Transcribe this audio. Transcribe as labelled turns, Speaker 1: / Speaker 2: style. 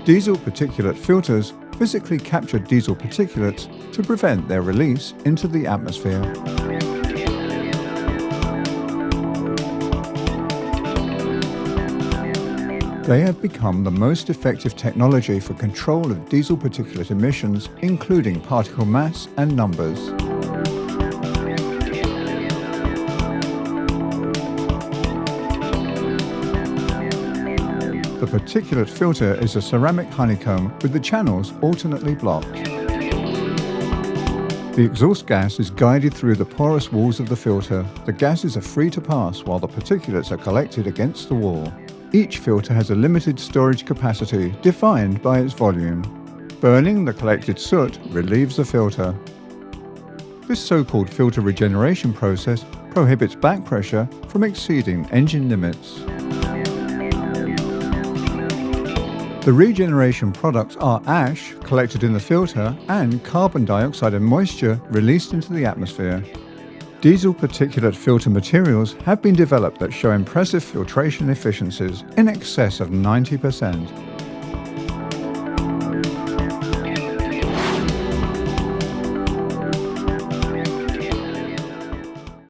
Speaker 1: Diesel particulate filters physically capture diesel particulates to prevent their release into the atmosphere. They have become the most effective technology for control of diesel particulate emissions, including particle mass and numbers. The particulate filter is a ceramic honeycomb with the channels alternately blocked. The exhaust gas is guided through the porous walls of the filter. The gases are free to pass while the particulates are collected against the wall. Each filter has a limited storage capacity defined by its volume. Burning the collected soot relieves the filter. This so-called filter regeneration process prohibits back pressure from exceeding engine limits. The regeneration products are ash collected in the filter and carbon dioxide and moisture released into the atmosphere. Diesel particulate filter materials have been developed that show impressive filtration efficiencies in excess of 90%.